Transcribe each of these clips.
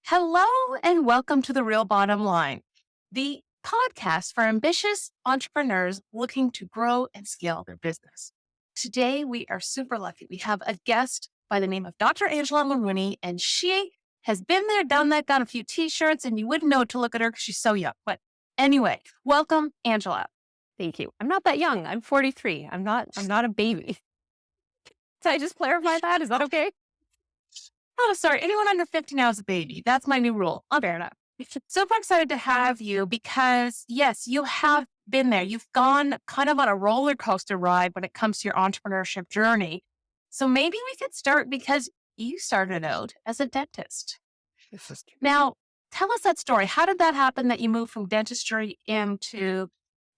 Hello and welcome to The Real Bottom Line, the podcast for ambitious entrepreneurs looking to grow and scale their business. Today, we are super lucky. We have a guest by the name of Dr. Angela Mulrooney, and she has been there, done that, got a few t-shirts, and you wouldn't know to look at her because she's so young. But anyway, welcome, Angela. Thank you. I'm not that young. I'm 43. I'm not a baby. Did I just clarify that? Is that okay? Oh, sorry. Anyone under 50 now is a baby. That's my new rule. Oh, fair enough. Super excited to have you because, yes, you have been there. You've gone kind of on a roller coaster ride when it comes to your entrepreneurship journey. So maybe we could start because you started out as a dentist. Now, tell us that story. How did that happen that you moved from dentistry into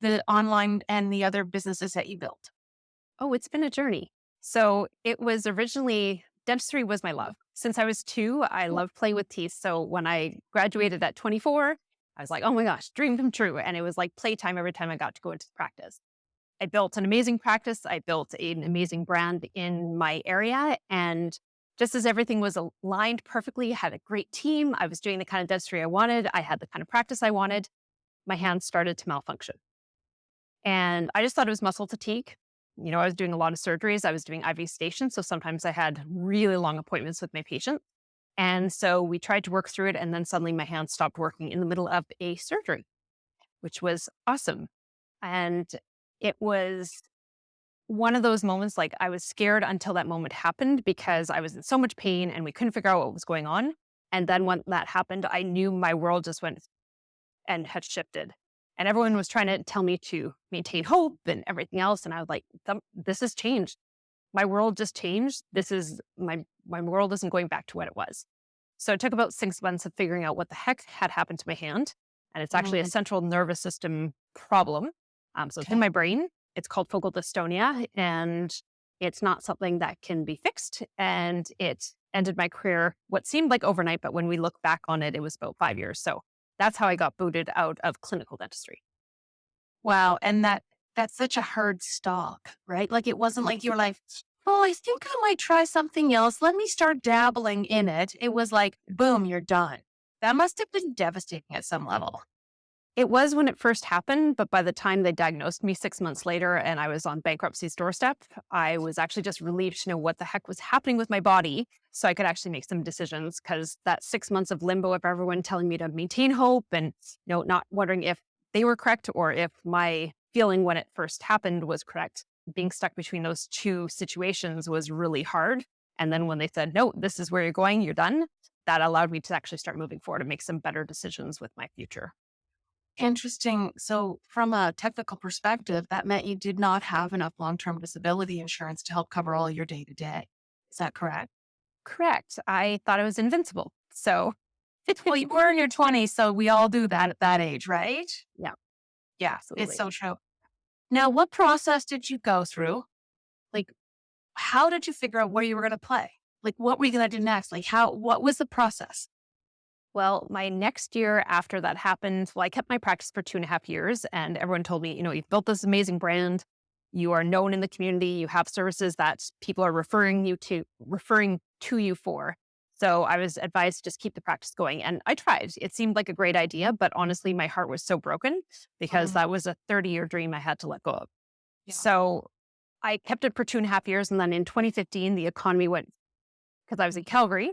the online and the other businesses that you built? Oh, it's been a journey. So it was originally, dentistry was my love. Since I was 2, I loved playing with teeth. So when I graduated at 24, I was like, oh my gosh, dream come true. And it was like playtime every time I got to go into practice. I built an amazing practice. I built an amazing brand in my area. And just as everything was aligned perfectly, I had a great team. I was doing the kind of dentistry I wanted. I had the kind of practice I wanted. My hands started to malfunction. And I just thought it was muscle fatigue. You know, I was doing a lot of surgeries. I was doing IV stations. So sometimes I had really long appointments with my patient. And so we tried to work through it. And then suddenly my hand stopped working in the middle of a surgery, which was awesome. And it was one of those moments, like I was scared until that moment happened because I was in so much pain and we couldn't figure out what was going on. And then when that happened, I knew my world just went and had shifted. And everyone was trying to tell me to maintain hope and everything else. And I was like, this has changed. My world just changed. This is my world isn't going back to what it was. So it took about 6 months of figuring out what the heck had happened to my hand. And it's actually a central nervous system problem. So it's in my brain. It's called focal dystonia. And it's not something that can be fixed. And it ended my career, what seemed like overnight. But when we look back on it, it was about 5 years. So that's how I got booted out of clinical dentistry. Wow. And that's such a hard stop, right? Like it wasn't like you were like, oh, I think I might try something else. Let me start dabbling in it. It was like, boom, you're done. That must have been devastating at some level. It was when it first happened, but by the time they diagnosed me 6 months later and I was on bankruptcy's doorstep, I was actually just relieved to know what the heck was happening with my body so I could actually make some decisions, because that 6 months of limbo of everyone telling me to maintain hope and not wondering if they were correct or if my feeling when it first happened was correct. Being stuck between those two situations was really hard. And then when they said, no, this is where you're going, you're done, that allowed me to actually start moving forward and make some better decisions with my future. Interesting. So from a technical perspective, that meant you did not have enough long-term disability insurance to help cover all your day-to-day. Is that correct? Correct. I thought I was invincible. So, well, you were in your 20s, so we all do that at that age, right? Yeah. Yeah, Absolutely. it's so true. Now, what process did you go through? Like, how did you figure out where you were going to play? Like, what were you going to do next? Like, what was the process? Well, my next year after that happened, I kept my practice for 2.5 years, and everyone told me, you've built this amazing brand. You are known in the community. You have services that people are referring to you for. So I was advised to just keep the practice going. And I tried. It seemed like a great idea, but honestly, my heart was so broken because that was a 30-year dream I had to let go of. Yeah. So I kept it for 2.5 years. And then in 2015, the economy went, because I was in Calgary,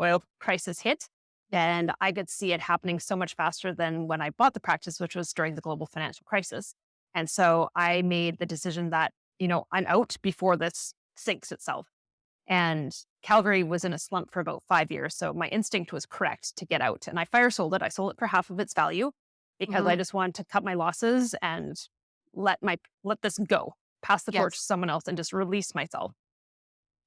oil crisis hit. And I could see it happening so much faster than when I bought the practice, which was during the global financial crisis. And so I made the decision that, I'm out before this sinks itself. And Calgary was in a slump for about 5 years. So my instinct was correct to get out. And I fire sold it. I sold it for half of its value because I just wanted to cut my losses and let this go, pass the torch to someone else and just release myself.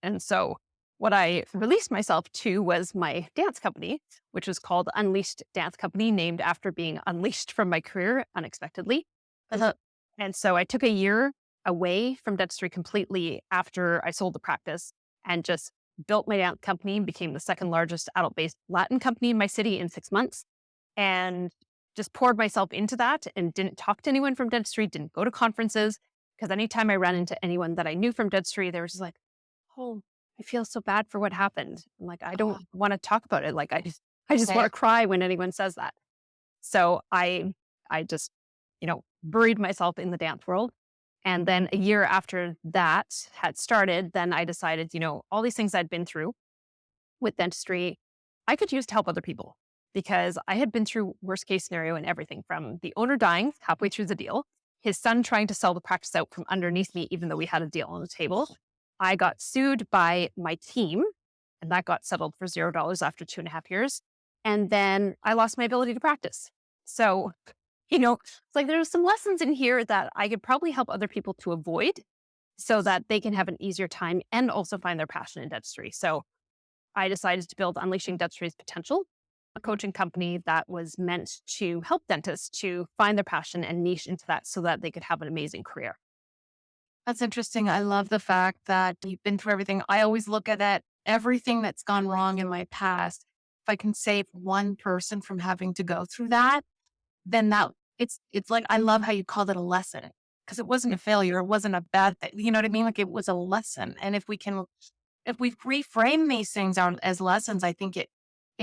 And so what I released myself to was my dance company, which was called Unleashed Dance Company, named after being unleashed from my career unexpectedly. And so I took a year away from dentistry completely after I sold the practice and just built my dance company, became the second largest adult-based Latin company in my city in 6 months, and just poured myself into that and didn't talk to anyone from dentistry, didn't go to conferences, because anytime I ran into anyone that I knew from dentistry, they were just like, oh, I feel so bad for what happened. I'm like, I don't want to talk about it. Like, I just want Okay. to cry when anyone says that. So I just, buried myself in the dance world. And then a year after that had started, then I decided, all these things I'd been through with dentistry, I could use to help other people because I had been through worst case scenario and everything from the owner dying halfway through the deal, his son trying to sell the practice out from underneath me, even though we had a deal on the table. I got sued by my team and that got settled for $0 after 2.5 years. And then I lost my ability to practice. So, it's like there's some lessons in here that I could probably help other people to avoid so that they can have an easier time and also find their passion in dentistry. So I decided to build Unleashing Dentistry's Potential, a coaching company that was meant to help dentists to find their passion and niche into that so that they could have an amazing career. That's interesting. I love the fact that you've been through everything. I always look at that, everything that's gone wrong in my past. If I can save one person from having to go through that, then it's like, I love how you called it a lesson because it wasn't a failure. It wasn't a bad thing. You know what I mean? Like it was a lesson. And if we reframe these things out as lessons, I think it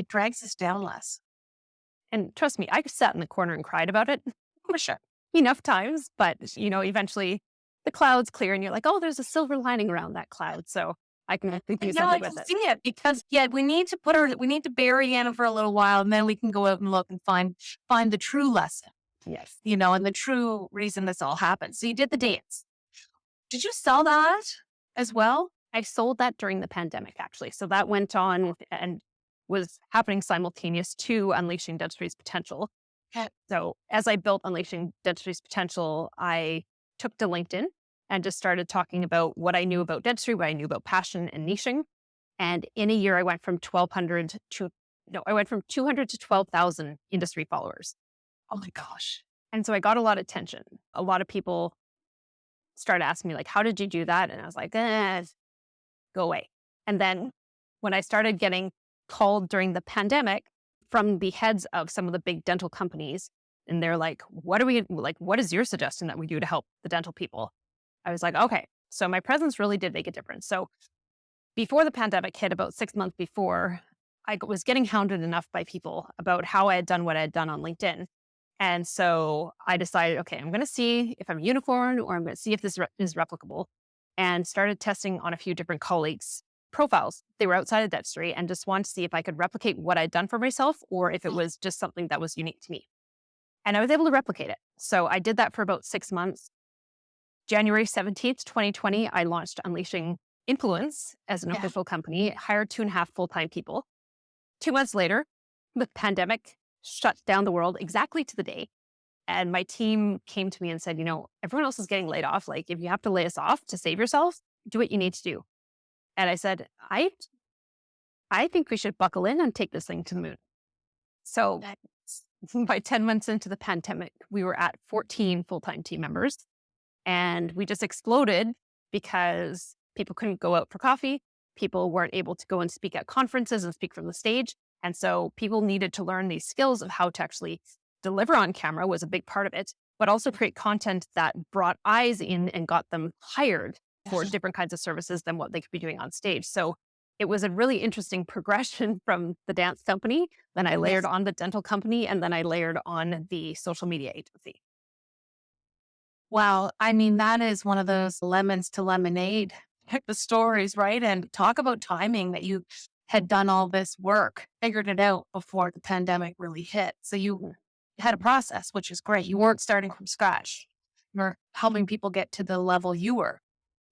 drags us down less. And trust me, I sat in the corner and cried about it For sure. enough times, but eventually the clouds clear and you're like, oh, there's a silver lining around that cloud. So I can actually do No, I something can with it. see it because we need to we need to bury Anna for a little while and then we can go out and look and find the true lesson, Yes. and the true reason this all happened. So you did the dance. Did you sell that as well? I sold that during the pandemic, actually. So that went on and was happening simultaneous to Unleashing Dentistry's Potential. Okay. So as I built Unleashing Dentistry's Potential, I took to LinkedIn and just started talking about what I knew about dentistry, what I knew about passion and niching. And in a year, I went from 200 to 12,000 industry followers. Oh my gosh. And so I got a lot of attention. A lot of people started asking me, like, how did you do that? And I was like, go away. And then when I started getting called during the pandemic from the heads of some of the big dental companies, and they're like, what is your suggestion that we do to help the dental people? I was like, okay. So my presence really did make a difference. So before the pandemic hit, about 6 months before, I was getting hounded enough by people about how I had done what I had done on LinkedIn. And so I decided, okay, I'm going to see if I'm a unicorn or I'm going to see if this is replicable, and started testing on a few different colleagues' profiles. They were outside of dentistry and just wanted to see if I could replicate what I'd done for myself or if it was just something that was unique to me. And I was able to replicate it. So I did that for about 6 months. January 17th, 2020, I launched Unleashing Influence as an official company, hired 2.5 full-time people. 2 months later, the pandemic shut down the world exactly to the day. And my team came to me and said, everyone else is getting laid off. Like, if you have to lay us off to save yourself, do what you need to do. And I said, I think we should buckle in and take this thing to the moon. So by 10 months into the pandemic, we were at 14 full-time team members. And we just exploded because people couldn't go out for coffee. People weren't able to go and speak at conferences and speak from the stage. And so people needed to learn these skills of how to actually deliver on camera was a big part of it, but also create content that brought eyes in and got them hired for different kinds of services than what they could be doing on stage. So it was a really interesting progression from the dance company. Then I layered on the dental company, and then I layered on the social media agency. Wow. I mean, that is one of those lemons to lemonade type of stories, right? And talk about timing that you had done all this work, figured it out before the pandemic really hit. So you had a process, which is great. You weren't starting from scratch. You're helping people get to the level you were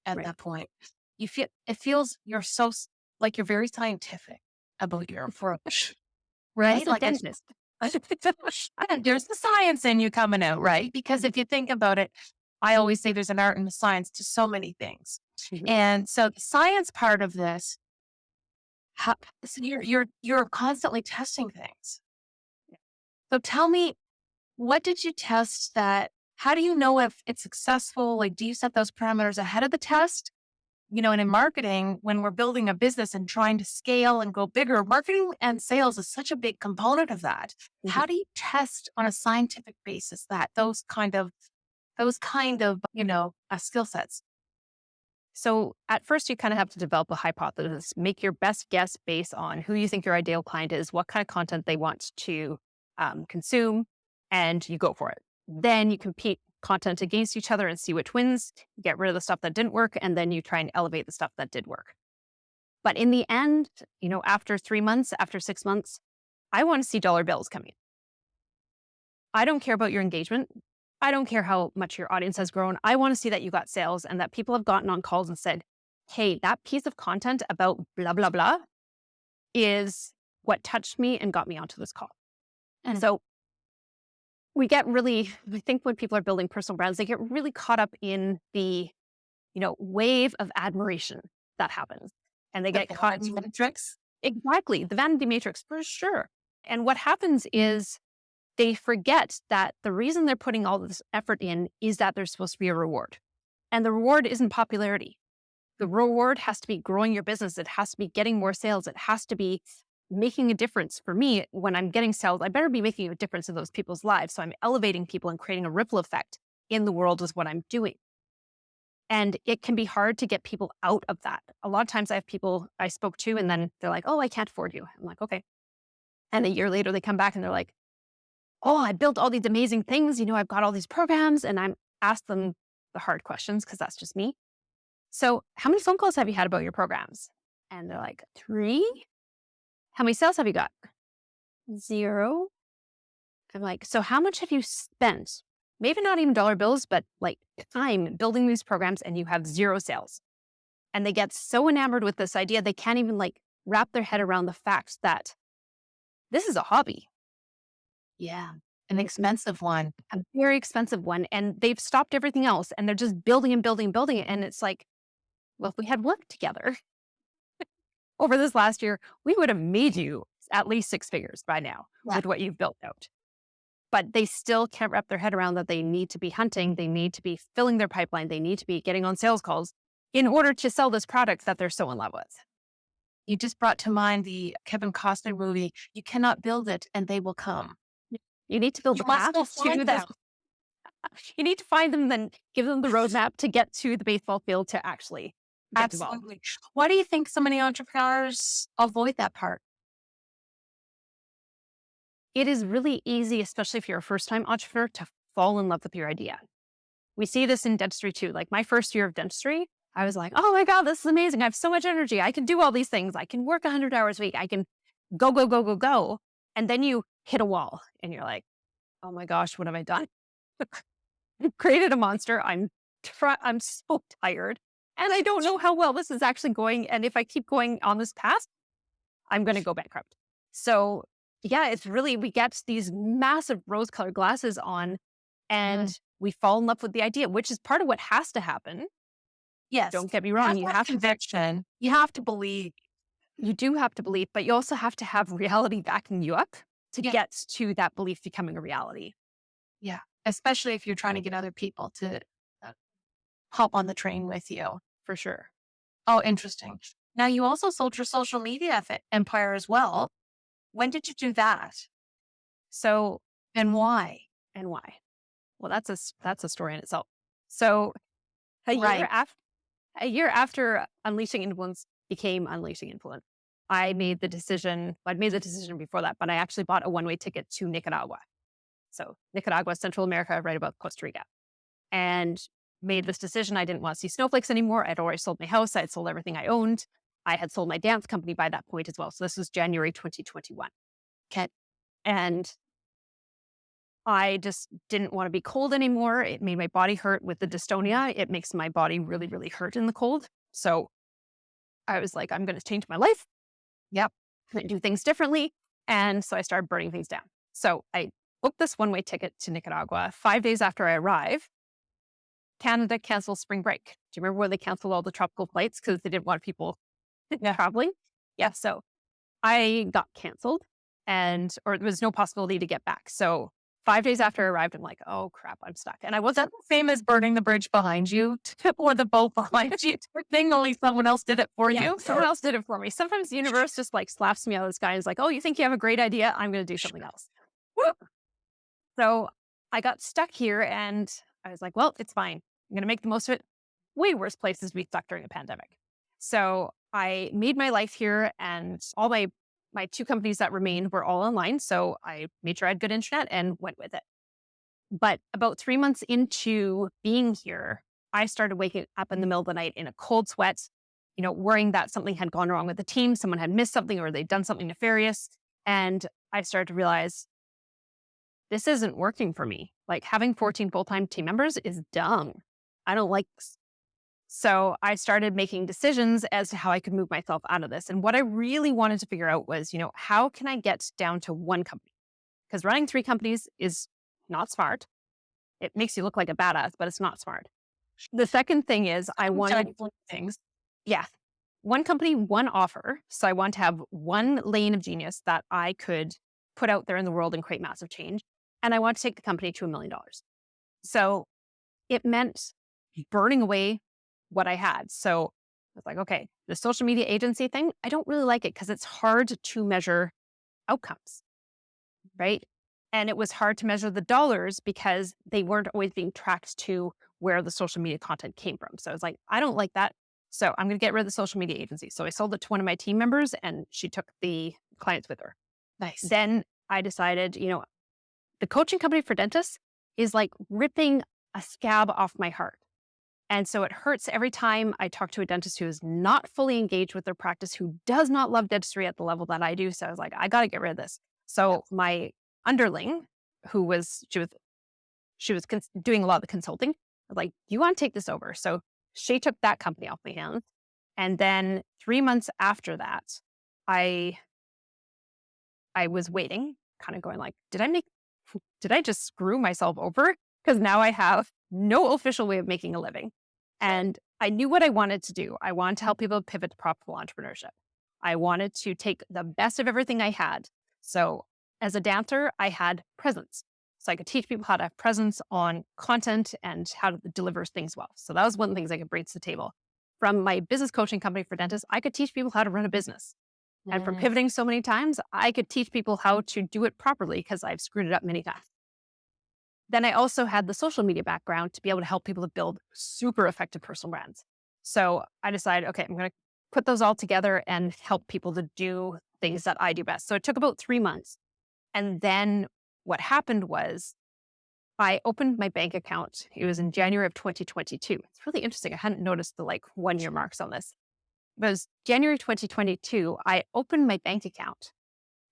at that point. It feels like you're very scientific about your approach, right? Like dentist. There's the science in you coming out, right? Because if you think about it, I always say there's an art and a science to so many things. And so the science part of this, so you're constantly testing things. So tell me, what did you test how do you know if it's successful? Like, do you set those parameters ahead of the test? And in marketing, when we're building a business and trying to scale and go bigger, marketing and sales is such a big component of that. How do you test on a scientific basis those kind of skill sets? So at first, you kind of have to develop a hypothesis, make your best guess based on who you think your ideal client is, what kind of content they want to consume, and you go for it. Then you compete content against each other and see which wins, get rid of the stuff that didn't work, and then you try and elevate the stuff that did work. But in the end, after 3 months, after 6 months, I want to see dollar bills coming in. I don't care about your engagement. I don't care how much your audience has grown. I want to see that you got sales and that people have gotten on calls and said, hey, that piece of content about blah, blah, blah is what touched me and got me onto this call. And so we get really, I think when people are building personal brands, they get really caught up in the, wave of admiration that happens. And they get caught in matrix. Exactly. The vanity matrix for sure. And what happens is they forget that the reason they're putting all this effort in is that there's supposed to be a reward. And the reward isn't popularity. The reward has to be growing your business. It has to be getting more sales. It has to be making a difference. For me, when I'm getting sales, I better be making a difference in those people's lives. So I'm elevating people and creating a ripple effect in the world is what I'm doing. And it can be hard to get people out of that. A lot of times I have people I spoke to and then they're like, oh, I can't afford you. I'm like, okay. And a year later they come back and they're like, oh, I built all these amazing things. I've got all these programs, and I'm asked them the hard questions because that's just me. So how many phone calls have you had about your programs? And they're like, 3. How many sales have you got? 0. I'm like, so how much have you spent? Maybe not even dollar bills, but like time building these programs, and you have 0 sales. And they get so enamored with this idea, they can't even wrap their head around the fact that this is a hobby. Yeah. An expensive one. A very expensive one. And they've stopped everything else and they're just building and building and building it. And it's like, well, if we had worked together over this last year, we would have made you at least 6 figures by now with what you've built out. But they still can't wrap their head around that they need to be hunting. They need to be filling their pipeline. They need to be getting on sales calls in order to sell this product that they're so in love with. You just brought to mind the Kevin Costner movie, You Cannot Build It and They Will Come. You need to build the path to do that. You need to find them, then give them the roadmap to get to the baseball field to actually get involved. Absolutely. Why do you think so many entrepreneurs avoid that part? It is really easy, especially if you're a first-time entrepreneur, to fall in love with your idea. We see this in dentistry too. Like my first year of dentistry, I was like, oh my God, this is amazing. I have so much energy. I can do all these things. I can work 100 hours a week. I can go, go, go, go, go. And then you hit a wall and you're like, oh my gosh, what have I done? I've created a monster. I'm so tired and I don't know how well this is actually going. And if I keep going on this path, I'm going to go bankrupt. So yeah, it's really, we get these massive rose-colored glasses on and we fall in love with the idea, which is part of what has to happen. Yes. Don't get me wrong. You have conviction. You have to believe. You do have to believe, but you also have to have reality backing you up to get to that belief becoming a reality. Yeah. Especially if you're trying to get other people to hop on the train with you. For sure. Oh, interesting. Now, you also sold your social media empire as well. When did you do that? So, and why? Well, that's a story in itself. So a year after Unleashing Influence became Unleashing Influence, I'd made the decision before that, but I actually bought a one-way ticket to Nicaragua. So Nicaragua, Central America, right above Costa Rica. And made this decision. I didn't want to see snowflakes anymore. I'd already sold my house. I had sold everything I owned. I had sold my dance company by that point as well. So this was January 2021. Okay. And I just didn't want to be cold anymore. It made my body hurt with the dystonia. It makes my body really, really hurt in the cold. So I was like, I'm going to change my life. Yep. I'm going to do things differently. And so I started burning things down. So I booked this one-way ticket to Nicaragua. 5 days after I arrived, Canada canceled spring break. Do you remember when they canceled all the tropical flights because they didn't want people traveling? Yeah. So I got canceled or there was no possibility to get back. So 5 days after I arrived, I'm like, oh crap, I'm stuck. And I wasn't the same as burning the bridge behind you or the boat behind you. Thing only someone else did it for you. Someone else did it for me. Sometimes the universe just slaps me out of the sky and is like, oh, you think you have a great idea? I'm going to do something else. So I got stuck here and I was like, well, it's fine. I'm going to make the most of it. way worse places to be stuck during a pandemic. So I made my life here, and all my two companies that remained were all online. So I made sure I had good internet and went with it. But about 3 months into being here, I started waking up in the middle of the night in a cold sweat, worrying that something had gone wrong with the team, someone had missed something or they'd done something nefarious. And I started to realize this isn't working for me. Like, having 14 full-time team members is dumb. I don't like this. So I started making decisions as to how I could move myself out of this. And what I really wanted to figure out was, how can I get down to one company? Because running 3 companies is not smart. It makes you look like a badass, but it's not smart. The second thing is I wanted things. yeah, one company, one offer. So I want to have one lane of genius that I could put out there in the world and create massive change. And I want to take the company to $1 million. So it meant burning away what I had. So I was like, okay, the social media agency thing, I don't really like it because it's hard to measure outcomes, right? And it was hard to measure the dollars because they weren't always being tracked to where the social media content came from. So I was like, I don't like that. So I'm going to get rid of the social media agency. So I sold it to one of my team members and she took the clients with her. Nice. Then I decided, the coaching company for dentists is like ripping a scab off my heart. And so it hurts every time I talk to a dentist who is not fully engaged with their practice, who does not love dentistry at the level that I do. So I was like, I got to get rid of this. So my underling, she was doing a lot of the consulting, was like, you want to take this over? So she took that company off my hands. And then 3 months after that, I was waiting, kind of going like, did I just screw myself over? Because now I have no official way of making a living. And I knew what I wanted to do. I wanted to help people pivot to profitable entrepreneurship. I wanted to take the best of everything I had. So as a dancer, I had presence. So I could teach people how to have presence on content and how to deliver things well. So that was one of the things I could bring to the table. From my business coaching company for dentists, I could teach people how to run a business. And from pivoting so many times, I could teach people how to do it properly because I've screwed it up many times. Then I also had the social media background to be able to help people to build super effective personal brands. So I decided, okay, I'm going to put those all together and help people to do things that I do best. So it took about 3 months. And then what happened was I opened my bank account. It was in January of 2022. It's really interesting. I hadn't noticed the 1 year marks on this. It was January 2022. I opened my bank account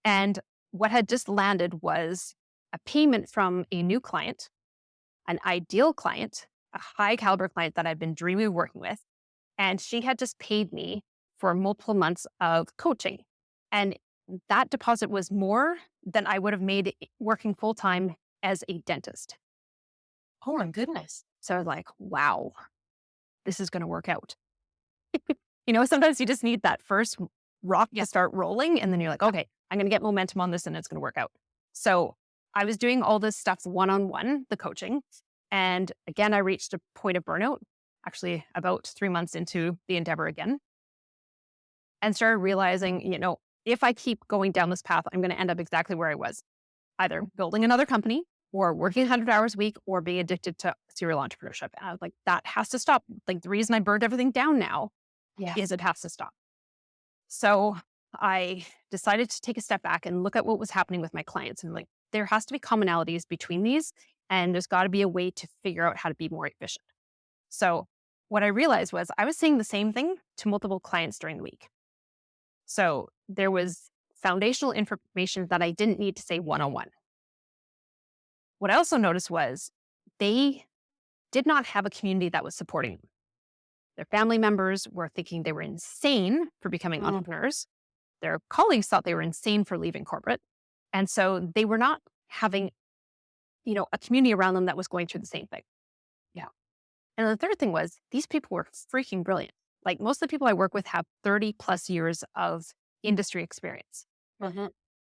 and what had just landed was a payment from a new client, an ideal client, a high caliber client that I'd been dreaming of working with. And she had just paid me for multiple months of coaching. And that deposit was more than I would have made working full time as a dentist. Oh my goodness. So I was like, wow, this is going to work out. Sometimes you just need that first rock to start rolling. And then you're like, okay, I'm going to get momentum on this and it's going to work out. So I was doing all this stuff one-on-one, the coaching. And again, I reached a point of burnout, actually about 3 months into the endeavor again, and started realizing, if I keep going down this path, I'm going to end up exactly where I was, either building another company or working 100 hours a week or being addicted to serial entrepreneurship. And I was like, that has to stop. Like, the reason I burned everything down now is it has to stop. So I decided to take a step back and look at what was happening with my clients. And there has to be commonalities between these, and there's got to be a way to figure out how to be more efficient. So what I realized was I was saying the same thing to multiple clients during the week. So there was foundational information that I didn't need to say one-on-one. What I also noticed was they did not have a community that was supporting them. Their family members were thinking they were insane for becoming entrepreneurs. Their colleagues thought they were insane for leaving corporate. And so they were not having, a community around them that was going through the same thing. Yeah. And the third thing was these people were freaking brilliant. Like, most of the people I work with have 30 plus years of industry experience. Mm-hmm.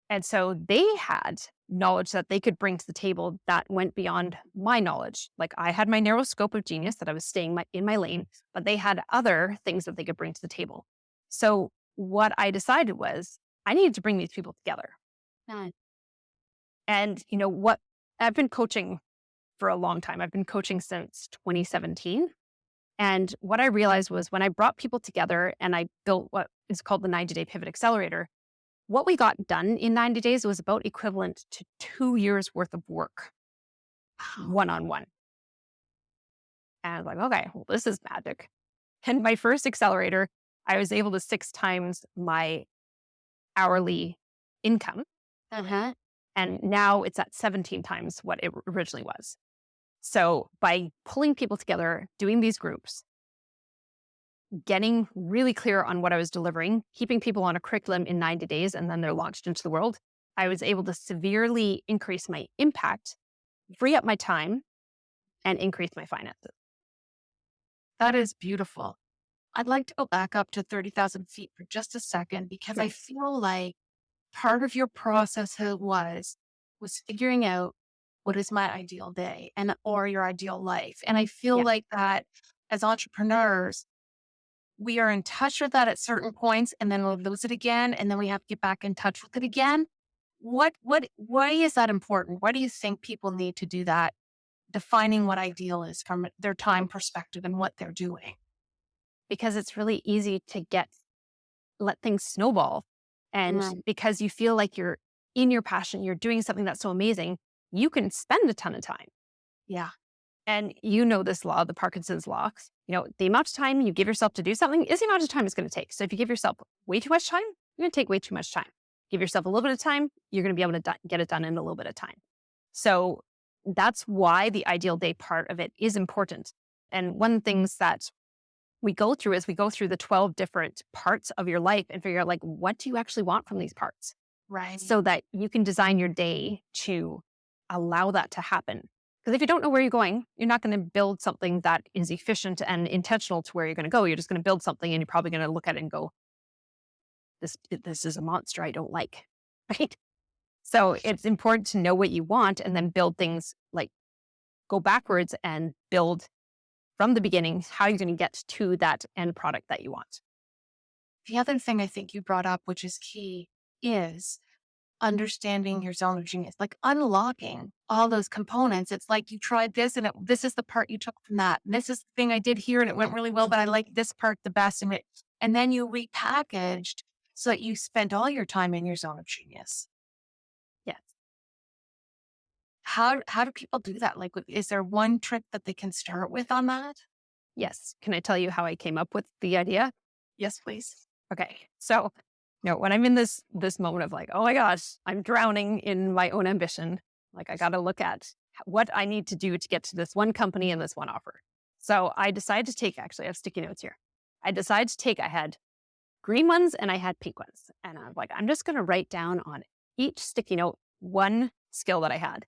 And so they had knowledge that they could bring to the table that went beyond my knowledge. Like, I had my narrow scope of genius that I was staying in my lane, but they had other things that they could bring to the table. So what I decided was I needed to bring these people together. Nice. And what I've been coaching for a long time. I've been coaching since 2017. And what I realized was when I brought people together and I built what is called the 90-day pivot accelerator, what we got done in 90 days was about equivalent to 2 years worth of work, Wow. one-on-one. And I was like, okay, well, this is magic. And my first accelerator, I was able to 6 times my hourly income. Uh-huh. And now it's at 17 times what it originally was. So by pulling people together, doing these groups, getting really clear on what I was delivering, keeping people on a curriculum in 90 days, and then they're launched into the world, I was able to severely increase my impact, free up my time, and increase my finances. That is beautiful. I'd like to go back up to 30,000 feet for just a second because Sure. I feel like part of your process was figuring out what is my ideal day and or your ideal life. And I feel Yeah. like that as entrepreneurs, we are in touch with that at certain points and then we'll lose it again. And then we have to get back in touch with it again. Why is that important? Why do you think people need to do that? Defining what ideal is from their time perspective and what they're doing. Because it's really easy to let things snowball. And Right. because you feel like you're in your passion, you're doing something that's so amazing, you can spend a ton of time. Yeah. And you know this law, the Parkinson's law. The amount of time you give yourself to do something is the amount of time it's going to take. So if you give yourself way too much time, you're going to take way too much time. Give yourself a little bit of time, you're going to be able to get it done in a little bit of time. So that's why the ideal day part of it is important. And one of the things that we go through the 12 different parts of your life and figure out like, what do you actually want from these parts? Right. So that you can design your day to allow that to happen. Because if you don't know where you're going, you're not going to build something that is efficient and intentional to where you're going to go. You're just going to build something and you're probably going to look at it and go, this is a monster I don't like. Right. So it's important to know what you want and then build things like go backwards and build from the beginning how you're going to get to that end product that you want. The other thing I think you brought up, which is key, is understanding your zone of genius, like unlocking all those components. It's like you tried this and this is the part you took from that. And this is the thing I did here and it went really well, but I like this part the best. And then you repackaged so that you spent all your time in your zone of genius. Yes. How do people do that? Like, is there one trick that they can start with on that? Yes. Can I tell you how I came up with the idea? Yes, please. Okay. So, when I'm in this moment of like, oh my gosh, I'm drowning in my own ambition, like I got to look at what I need to do to get to this one company and this one offer. So I decided to take, actually, I have sticky notes here. I had green ones and I had pink ones. And I was like, I'm just going to write down on each sticky note one skill that I had.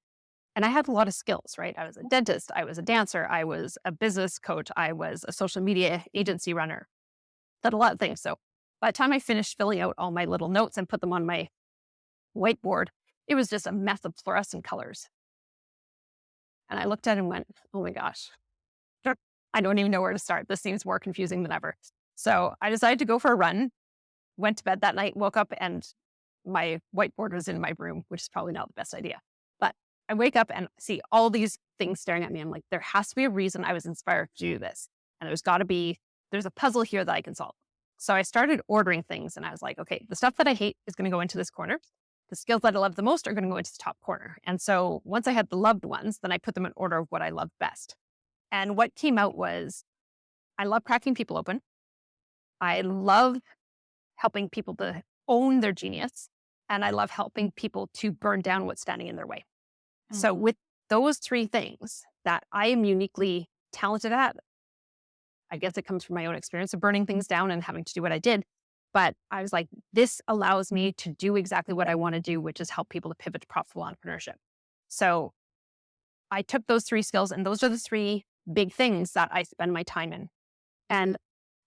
And I had a lot of skills, right? I was a dentist, I was a dancer, I was a business coach, I was a social media agency runner, did a lot of things. So by the time I finished filling out all my little notes and put them on my whiteboard, it was just a mess of fluorescent colors. And I looked at it and went, oh my gosh, I don't even know where to start. This seems more confusing than ever. So I decided to go for a run, went to bed that night, woke up, and my whiteboard was in my room, which is probably not the best idea. But I wake up and see all these things staring at me. I'm like, there has to be a reason I was inspired to do this. And there's a puzzle here that I can solve. So I started ordering things and I was like, okay, the stuff that I hate is going to go into this corner. The skills that I love the most are going to go into the top corner. And so once I had the loved ones, then I put them in order of what I loved best. And what came out was I love cracking people open. I love helping people to own their genius. And I love helping people to burn down what's standing in their way. So with those three things that I am uniquely talented at, I guess it comes from my own experience of burning things down and having to do what I did. But I was like, this allows me to do exactly what I want to do, which is help people to pivot to profitable entrepreneurship. So I took those three skills and those are the three big things that I spend my time in. And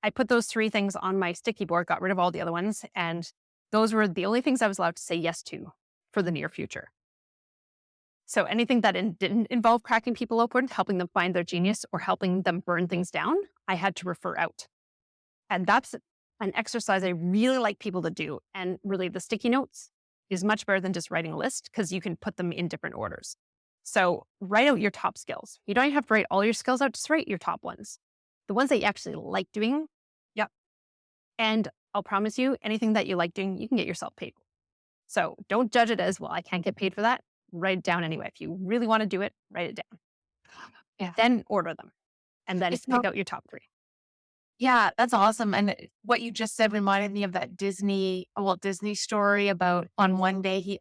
I put those three things on my sticky board, got rid of all the other ones. And those were the only things I was allowed to say yes to for the near future. So anything that didn't involve cracking people open, helping them find their genius, or helping them burn things down, I had to refer out. And that's an exercise I really like people to do. And really the sticky notes is much better than just writing a list because you can put them in different orders. So write out your top skills. You don't have to write all your skills out, just write your top ones. the ones that you actually like doing. Yep. And I'll promise you, anything that you like doing, you can get yourself paid for. So don't judge it as, well, I can't get paid for that. Write it down anyway. If you really want to do it, write it down. Yeah. Then order them. And then It's pick not, out your top 3. yeah, that's awesome. And what you just said reminded me of that Disney story about on one day he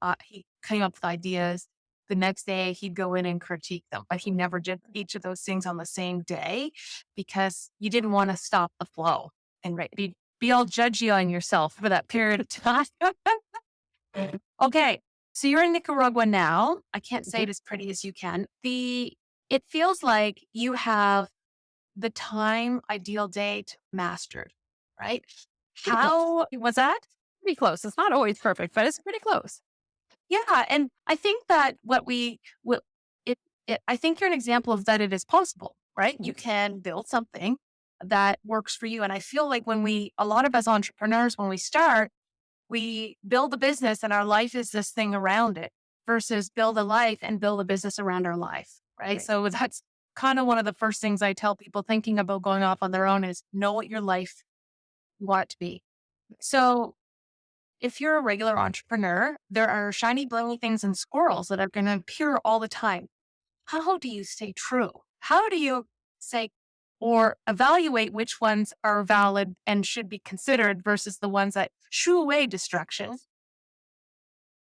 came up with ideas. The next day he'd go in and critique them, but he never did each of those things on the same day because you didn't want to stop the flow and Right. be all judgy on yourself for that period of time. Okay. So you're in Nicaragua now. I can't say it as pretty as you can. It feels like you have the time ideal date mastered, right? Pretty close. How was that? Pretty close. It's not always perfect, but it's pretty close. Yeah. And I think that I think you're an example of that it is possible, right? You can build something that works for you. And I feel like a lot of us entrepreneurs, when we start, we build a business and our life is this thing around it versus build a life and build a business around our life, right? So that's kind of one of the first things I tell people thinking about going off on their own is know what your life you want it to be. So if you're a regular entrepreneur, there are shiny, blingy things and squirrels that are going to appear all the time. How do you stay true? How do you say or evaluate which ones are valid and should be considered versus the ones that shoo away distractions?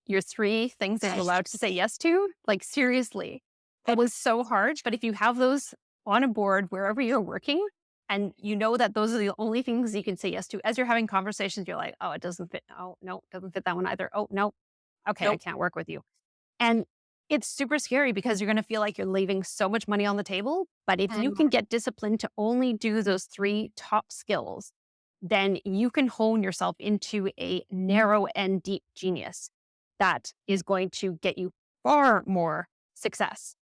Your 3 things that you're allowed to say yes to, like seriously, it was so hard. But if you have those on a board wherever you're working, and you know that those are the only things you can say yes to, as you're having conversations, you're like, oh, it doesn't fit. Oh, no, it doesn't fit that one either. Oh, no. Okay, I Nope. can't work with you. And it's super scary because you're going to feel like you're leaving so much money on the table. But if you can get disciplined to only do those 3 top skills, then you can hone yourself into a narrow and deep genius that is going to get you far more success,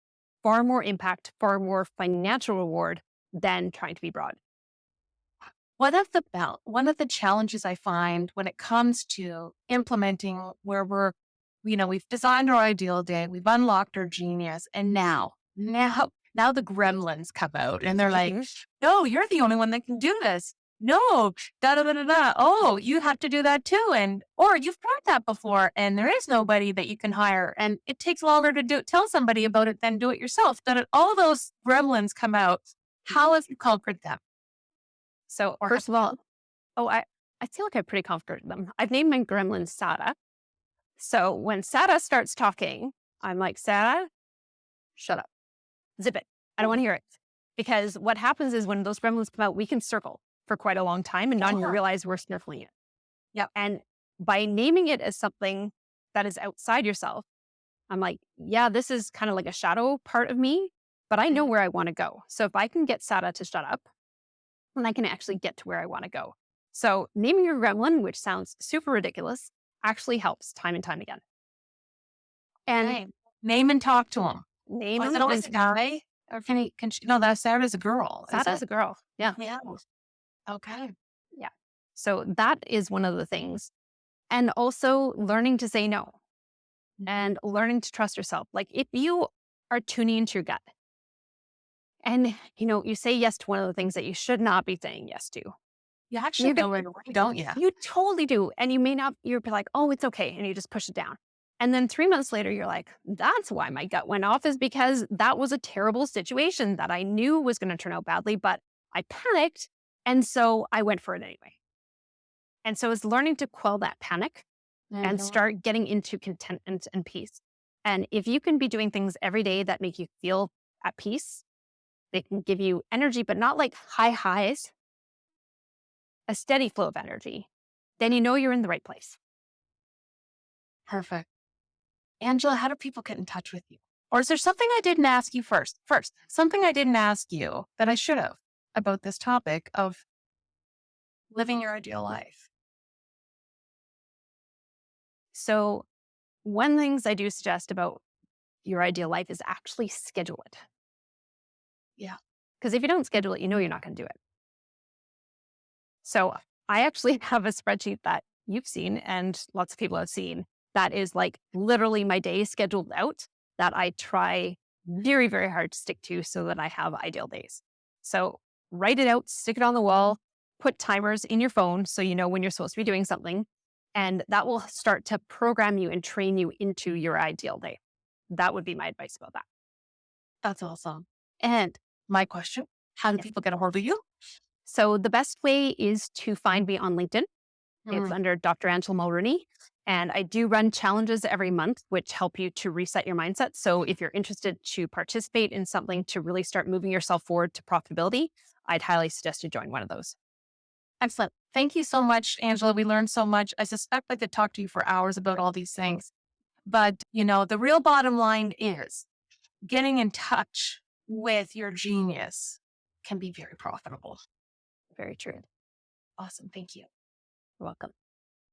far more impact, far more financial reward than trying to be broad. One of the challenges I find when it comes to implementing where we've designed our ideal day, we've unlocked our genius, and now the gremlins come out and they're like, no, you're the only one that can do this. No, da da da da da. Oh, you have to do that too. Or you've tried that before and there is nobody that you can hire. And it takes longer to tell somebody about it than do it yourself. All those gremlins come out. How have you conquered them? So first of all, I feel like I'm pretty comfortable with them. I've named my gremlin Sada. So when Sada starts talking, I'm like, Sada, shut up. Zip it. I don't want to hear it. Because what happens is when those gremlins come out, we can circle for quite a long time and not even realize we're sniffling it. Yep. And by naming it as something that is outside yourself, I'm like, yeah, this is kind of like a shadow part of me, but I know where I want to go. So if I can get Sada to shut up, then I can actually get to where I want to go. So naming your gremlin, which sounds super ridiculous, actually helps time and time again. And name and talk to him. Name Is him. it always a guy? Or no, that's Sarah's a girl. Sada's a girl. Yeah. Yeah. Okay. Yeah. So that is one of the things. And also learning to say no and learning to trust yourself. Like if you are tuning into your gut and, you say yes to one of the things that you should not be saying yes to. You actually know right away, don't you? You totally do. And you may not, you're like, oh, it's okay. And you just push it down. And then 3 months later, you're like, that's why my gut went off, is because that was a terrible situation that I knew was going to turn out badly, but I panicked. And so I went for it anyway. And so it's learning to quell that panic and start getting into contentment and peace. And if you can be doing things every day that make you feel at peace, they can give you energy, but not like high highs, a steady flow of energy, then you know you're in the right place. Perfect. Angela, how do people get in touch with you? Or is there something I didn't ask you first? Something I didn't ask you that I should have about this topic of living your ideal life? So one of the things I do suggest about your ideal life is actually schedule it. Yeah. Because if you don't schedule it, you're not going to do it. So I actually have a spreadsheet that you've seen and lots of people have seen that is like literally my day scheduled out that I try very, very hard to stick to so that I have ideal days. So write it out, stick it on the wall, put timers in your phone so you know when you're supposed to be doing something. And that will start to program you and train you into your ideal day. That would be my advice about that. That's awesome. And my question, how do Yeah. people get a hold of you? So the best way is to find me on LinkedIn. It's under Dr. Angela Mulrooney. And I do run challenges every month, which help you to reset your mindset. So if you're interested to participate in something to really start moving yourself forward to profitability, I'd highly suggest you join one of those. Excellent. Thank you so much, Angela. We learned so much. I suspect I could talk to you for hours about all these things. But, the real bottom line is getting in touch with your genius can be very profitable. Very true. Awesome. Thank you. You're welcome.